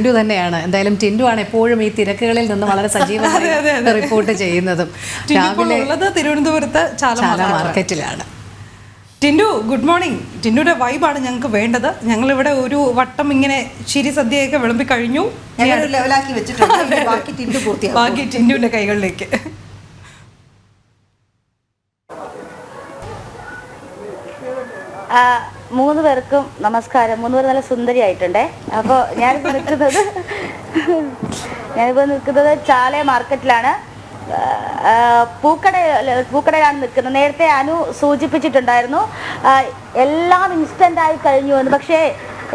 ടിൻഡു തന്നെയാണ്. എന്തായാലും ടിൻഡു ആണ് എപ്പോഴും ഈ തിരക്കുകളിൽ നിന്ന് വളരെ സജീവമായി റിപ്പോർട്ട് ചെയ്യുന്നതും. രാവിലെ തിരുവനന്തപുരത്ത് ചാല മാർക്കറ്റിലാണ്. Tindu, good morning. ടിൻഡുയുടെ വൈബാണ് ഞങ്ങൾക്ക് വേണ്ടത്. ഞങ്ങളിവിടെ ഒരു വട്ടം ഇങ്ങനെ ചിരി സദ്യയൊക്കെ വിളമ്പി കഴിഞ്ഞു, ലെവലാക്കി വെച്ചിട്ടുണ്ട്. ബാക്കി ടിൻഡുവിന്റെ കൈകളിലേക്ക്. മൂന്ന് പേർക്കും നമസ്കാരം. മൂന്ന് പേർ നല്ല സുന്ദരിയായിട്ടുണ്ടേ. അപ്പോൾ ഞാനിപ്പോൾ നിൽക്കുന്നത് ചാല മാർക്കറ്റിലാണ്. പൂക്കടയിലാണ് നിൽക്കുന്നത്. നേരത്തെ അനു സൂചിപ്പിച്ചിട്ടുണ്ടായിരുന്നു എല്ലാം ഇൻസ്റ്റൻ്റായി കഴിഞ്ഞു എന്ന്. പക്ഷേ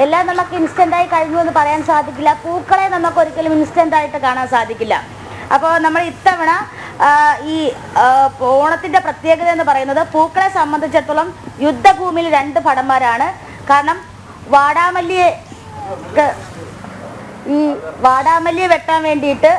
എല്ലാം നമുക്ക് ഇൻസ്റ്റൻ്റായി കഴിഞ്ഞു എന്ന് പറയാൻ സാധിക്കില്ല. പൂക്കളെ നമുക്ക് ഒരിക്കലും ഇൻസ്റ്റൻ്റായിട്ട് കാണാൻ സാധിക്കില്ല. അപ്പോൾ നമ്മൾ ഇത്തവണ ഈ ഓണത്തിൻ്റെ പ്രത്യേകത എന്ന് പറയുന്നത് പൂക്കളെ സംബന്ധിച്ചിടത്തോളം യുദ്ധഭൂമിയിൽ 2 ഭടന്മാരാണ്. കാരണം വാടാമല്ലിയെ വെട്ടാൻ വേണ്ടിയിട്ട്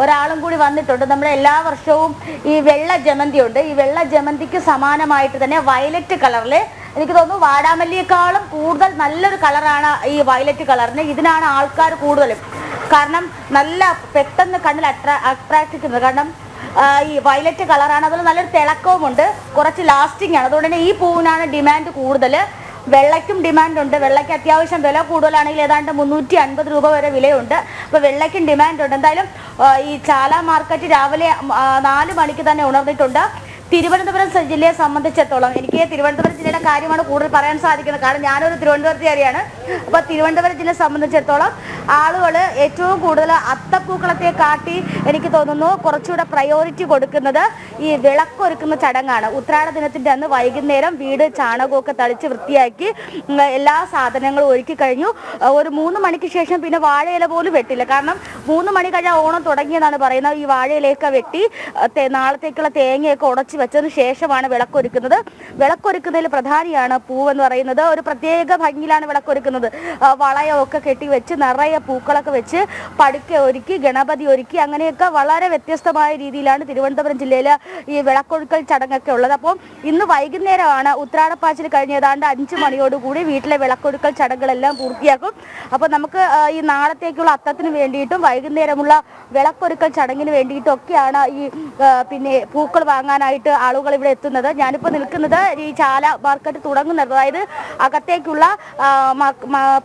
ഒരാളും കൂടി വന്നിട്ടുണ്ട്. നമ്മുടെ എല്ലാ വർഷവും ഈ വെള്ള ജമന്തി ഉണ്ട്. ഈ വെള്ള ജമന്തിക്ക് സമാനമായിട്ട് തന്നെ വയലറ്റ് കളറിൽ, എനിക്ക് തോന്നുന്നു വാടാമല്ലിയേക്കാളും കൂടുതൽ നല്ലൊരു കളറാണ് ഈ വയലറ്റ് കളറിന്. ഇതിനാണ് ആൾക്കാർ കൂടുതലും. കാരണം നല്ല പെട്ടെന്ന് കണ്ണിൽ അട്രാക്ട് ചെയ്യുന്നത്. കാരണം ഈ വയലറ്റ് കളറാണ്. അതുപോലെ നല്ലൊരു തിളക്കവുമുണ്ട്, കുറച്ച് ലാസ്റ്റിംഗ് ആണ്. അതുകൊണ്ട് തന്നെ ഈ പൂവിനാണ് ഡിമാൻഡ് കൂടുതൽ. വെള്ളയ്ക്കും ഡിമാൻഡുണ്ട്. വെള്ളയ്ക്ക് അത്യാവശ്യം വില കൂടുതലാണെങ്കിൽ ഏതാണ്ട് 350 രൂപ വരെ വിലയുണ്ട്. അപ്പോൾ വെള്ളയ്ക്കും ഡിമാൻഡുണ്ട്. എന്തായാലും ഈ ചാല മാർക്കറ്റ് രാവിലെ 4 മണിക്ക് തന്നെ ഉണർന്നിട്ടുണ്ട്. തിരുവനന്തപുരം ജില്ലയെ സംബന്ധിച്ചിടത്തോളം എനിക്ക് തിരുവനന്തപുരം ജില്ലയുടെ കാര്യമാണ് കൂടുതൽ പറയാൻ സാധിക്കുന്നത്. കാരണം ഞാനൊരു തിരുവനന്തപുരത്തുകാരിയാണ്. അപ്പോൾ തിരുവനന്തപുരം ജില്ലയെ സംബന്ധിച്ചിടത്തോളം ആളുകൾ ഏറ്റവും കൂടുതൽ അത്തപ്പൂക്കളത്തെ കാട്ടി എനിക്ക് തോന്നുന്നു കുറച്ചുകൂടെ പ്രയോറിറ്റി കൊടുക്കുന്നത് ഈ വിളക്കൊരുക്കുന്ന ചടങ്ങാണ്. ഉത്രാട ദിനത്തിൻ്റെ അന്ന് വൈകുന്നേരം വീട് ചാണകമൊക്കെ തളിച്ച് വൃത്തിയാക്കി എല്ലാ സാധനങ്ങളും ഒരുക്കി കഴിഞ്ഞു. ഒരു 3 മണിക്ക് ശേഷം പിന്നെ വാഴയില പോലും വെട്ടില്ല. കാരണം 3 മണി കഴിഞ്ഞാൽ ഓണം തുടങ്ങിയെന്നാണ് പറയുന്നത്. ഈ വാഴയിലയൊക്കെ വെട്ടി നാളത്തേക്കുള്ള തേങ്ങയൊക്കെ ഉടച്ച് വെച്ചതിന് ശേഷമാണ് വിളക്കൊരുക്കുന്നത്. വിളക്കൊരുക്കുന്നതിൽ പ്രധാനിയാണ് പൂവെന്ന് പറയുന്നത്. ഒരു പ്രത്യേക ഭംഗിയിലാണ് വിളക്കൊരുക്കുന്നത്. വളയമൊക്കെ കെട്ടി വെച്ച് നിറയെ പൂക്കളൊക്കെ വെച്ച് പടുക്കെ ഒരുക്കി ഗണപതി ഒരുക്കി അങ്ങനെയൊക്കെ വളരെ വ്യത്യസ്തമായ രീതിയിലാണ് തിരുവനന്തപുരം ജില്ലയിൽ ഈ വിളക്കൊഴുക്കൽ ചടങ്ങൊക്കെ ഉള്ളത്. അപ്പോൾ ഇന്ന് വൈകുന്നേരമാണ് ഉത്രാടപ്പാച്ചിൽ കഴിഞ്ഞ് ഏതാണ്ട് 5 മണിയോടുകൂടി വീട്ടിലെ വിളക്കൊഴുക്കൽ ചടങ്ങുകളെല്ലാം പൂർത്തിയാക്കും. അപ്പോൾ നമുക്ക് ഈ നാളത്തേക്കുള്ള അത്തത്തിന് വേണ്ടിയിട്ടും വൈകുന്നേരമുള്ള വിളക്കൊരുക്കൽ ചടങ്ങിന് വേണ്ടിയിട്ടും ഒക്കെയാണ് ഈ പിന്നെ പൂക്കൾ വാങ്ങാനായിട്ട് ആളുകൾ ഇവിടെ എത്തുന്നത്. ഞാനിപ്പോൾ നിൽക്കുന്നത് ഈ ചാല മാർക്കറ്റ് തുടങ്ങുന്നത്, അതായത് അകത്തേക്കുള്ള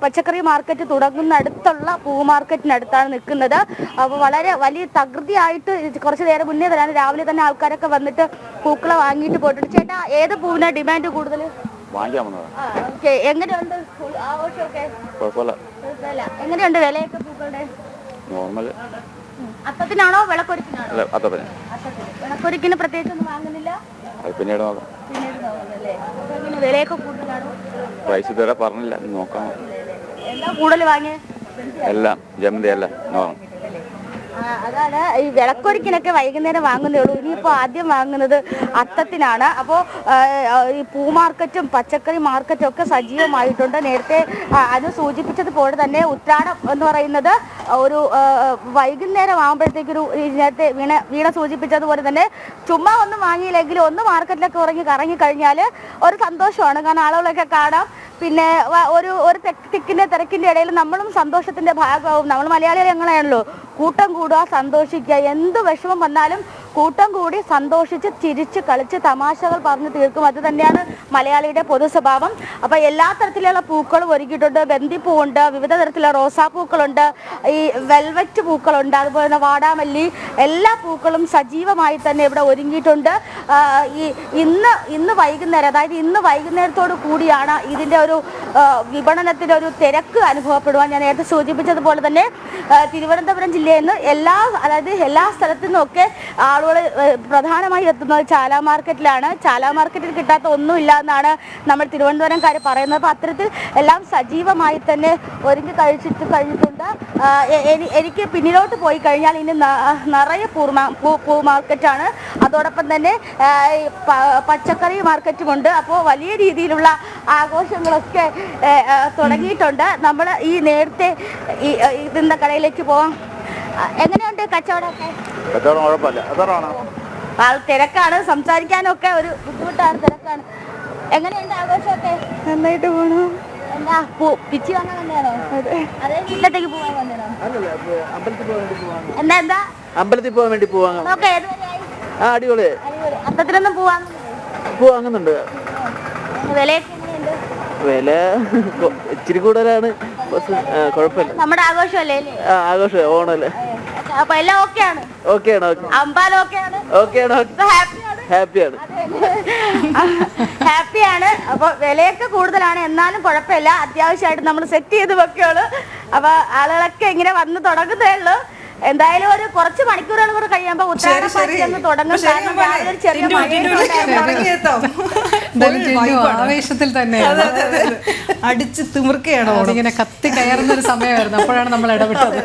പച്ചക്കറി മാർക്കറ്റ് തുടങ്ങുന്നടുത്തുള്ള പൂ മാർക്കറ്റിനടുത്താണ് നിൽക്കുന്നത്. അപ്പോൾ വളരെ വലിയ തകൃതിയായിട്ട് കുറച്ച് നേരം മുന്നേ തന്നെ രാവിലെ തന്നെ ആൾക്കാരൊക്കെ വന്നിട്ട് പൂക്കളെ വാങ്ങിയിട്ട് പോയിട്ടുണ്ട്. ചേട്ടാ, ഏത് പൂവിനാ ഡിമാൻഡ് കൂടുതൽ? എങ്ങനെയുണ്ട് ആഘോഷമൊക്കെ? എങ്ങനെയുണ്ട് വിലയൊക്കെ പൂക്കളുടെ? അത്തത്തിനാണോ വിളക്കൊരുക്കിനാണോ? വിളക്കൊരുക്കിന് പ്രത്യേകിച്ച് ഒന്നും വാങ്ങുന്നില്ല. പിന്നീട് നോക്കാം. വിലയൊക്കെ കൂടുതലാണോ? പ്രൈസ് ഇതുവരെ പറഞ്ഞില്ല, നോക്കാം. എന്താ കൂടുതൽ വാങ്ങിയത്? എല്ലാം ജമന്തി എല്ലാം നോക്കാം. അതാണ് ഈ വിളക്കൊരുക്കിനൊക്കെ വൈകുന്നേരം വാങ്ങുന്നേ ഉള്ളൂ. ഇനിയിപ്പോൾ ആദ്യം വാങ്ങുന്നത് അത്തത്തിനാണ്. അപ്പോൾ ഈ പൂ മാർക്കറ്റും പച്ചക്കറി മാർക്കറ്റും ഒക്കെ സജീവമായിട്ടുണ്ട്. നേരത്തെ അത് സൂചിപ്പിച്ചതുപോലെ തന്നെ ഉത്രാടം എന്ന് പറയുന്നത് ഒരു വൈകുന്നേരം ആകുമ്പോഴത്തേക്കൊരു നേരത്തെ വീണ സൂചിപ്പിച്ചതുപോലെ തന്നെ ചുമ്മാ ഒന്നും വാങ്ങിയില്ലെങ്കിലും ഒന്ന് മാർക്കറ്റിലൊക്കെ കറങ്ങിക്കഴിഞ്ഞാൽ ഒരു സന്തോഷമാണ്. കാരണം ആളുകളൊക്കെ കാണാം. പിന്നെ ഒരു തിക്കിൻ്റെ ഇടയിൽ നമ്മളും സന്തോഷത്തിൻ്റെ ഭാഗമാവും. നമ്മൾ മലയാളികൾ എങ്ങനെയാണല്ലോ, കൂട്ടം കൂടുക, സന്തോഷിക്കുക. എന്ത് വിഷമം വന്നാലും കൂട്ടം കൂടി സന്തോഷിച്ച് ചിരിച്ച് കളിച്ച് തമാശകൾ പറഞ്ഞു തീർക്കും. അത് തന്നെയാണ് മലയാളിയുടെ പൊതു സ്വഭാവം. അപ്പോൾ എല്ലാ തരത്തിലുള്ള പൂക്കളും ഒരുക്കിയിട്ടുണ്ട്. ബന്ദിപ്പൂവുണ്ട്, വിവിധ തരത്തിലുള്ള റോസാപ്പൂക്കളുണ്ട്, ഈ വെൽവെറ്റ് പൂക്കളുണ്ട്, അതുപോലെ തന്നെ വാടാമല്ലി, എല്ലാ പൂക്കളും സജീവമായി തന്നെ ഇവിടെ ഒരുങ്ങിയിട്ടുണ്ട്. ഇന്ന് വൈകുന്നേരം, അതായത് ഇന്ന് വൈകുന്നേരത്തോടു കൂടിയാണ് ഇതിൻ്റെ ഒരു വിപണനത്തിൻ്റെ ഒരു തിരക്ക് അനുഭവപ്പെടുവാൻ. ഞാൻ നേരത്തെ സൂചിപ്പിച്ചതുപോലെ തന്നെ തിരുവനന്തപുരം ജില്ലയിൽ നിന്ന് എല്ലാ സ്ഥലത്തു നിന്നൊക്കെ ആളുകൾ പ്രധാനമായി എത്തുന്നത് ചാല മാർക്കറ്റിലാണ്. ചാല മാർക്കറ്റിൽ കിട്ടാത്ത ഒന്നുമില്ല എന്നാണ് നമ്മൾ തിരുവനന്തപുരംകാർ പറയുന്നത്. അപ്പോൾ അത്തരത്തിൽ എല്ലാം സജീവമായി തന്നെ ഒരുങ്ങി കഴിഞ്ഞിട്ടുണ്ട്. എനിക്ക് പിന്നിലോട്ട് പോയി കഴിഞ്ഞാൽ ഇനി നിറയെ പൂ മാർക്കറ്റാണ്. അതോടൊപ്പം തന്നെ പച്ചക്കറി മാർക്കറ്റുമുണ്ട്. അപ്പോൾ വലിയ രീതിയിലുള്ള ആഘോഷങ്ങളൊക്കെ തുടങ്ങിയിട്ടുണ്ട്. നമ്മൾ ഈ നേരത്തെ ഇതിൻ്റെ കടയിലേക്ക് പോവാം. എങ്ങനെയുണ്ട് കച്ചവടമൊക്കെ? കച്ചവടം കുഴപ്പമില്ല. തിരക്കാണ്, സംസാരിക്കാനൊക്കെ ഒരു ബുദ്ധിമുട്ടാണ്, തിരക്കാണ്. എങ്ങനെയുണ്ട് ആഘോഷമൊക്കെ? നന്നായിട്ട് പോകണം. എന്നാ പിച്ചി വാങ്ങാൻ വന്നതാണോ അതേ വീട്ടിലത്തേക്ക് പോവാൻ വന്നതാണോ എന്താ അമ്പലത്തിൽ പോകാൻ വേണ്ടി പോവാങ്ങ. നോക്കാം ഏത് വരെയായി ആ അടിപൊളി. അത്തത്തിലൊന്നും പോവാങ്ങുന്നുണ്ട്. വിലയൊക്കെ എങ്ങനെയുണ്ട്? വില ഇച്ചിരി കൂടുതലാണ്. കുഴപ്പമില്ല. നമ്മുടെ ആഘോഷമല്ലേ അല്ലേ? ആ ആഘോഷം ഓണല്ലേ. അപ്പൊ എല്ലാം ഓക്കെയാണ്. ഓക്കെയാണ്. അമ്പാലം ഓക്കെയാണ്. ഓക്കെയാണ്. ഹാപ്പിയാണ്. ഹാപ്പിയാണ്. അപ്പൊ വിലയൊക്കെ കൂടുതലാണ്, എന്നാലും കുഴപ്പമില്ല. അത്യാവശ്യമായിട്ട് നമ്മൾ സെറ്റ് ചെയ്ത് വെക്കുള്ളൂ. അപ്പൊ ആളുകളൊക്കെ ഇങ്ങനെ വന്ന് തുടങ്ങുന്നേ ഉള്ളൂ. എന്തായാലും ഒരു കുറച്ച് മണിക്കൂറുകൾ കൂടെ കഴിയുമ്പോ ഉത്രാടം പാച്ചിലൊന്ന് തുടങ്ങും. കാരണം രാവിലെ ഒരു ചെറിയ ആവേശത്തിൽ തന്നെ അടിച്ച് തിമിർക്കുകയാണോ ഇങ്ങനെ കത്തി കയറുന്ന ഒരു സമയമായിരുന്നു. അപ്പോഴാണ് നമ്മൾ ഇടപെട്ടത്.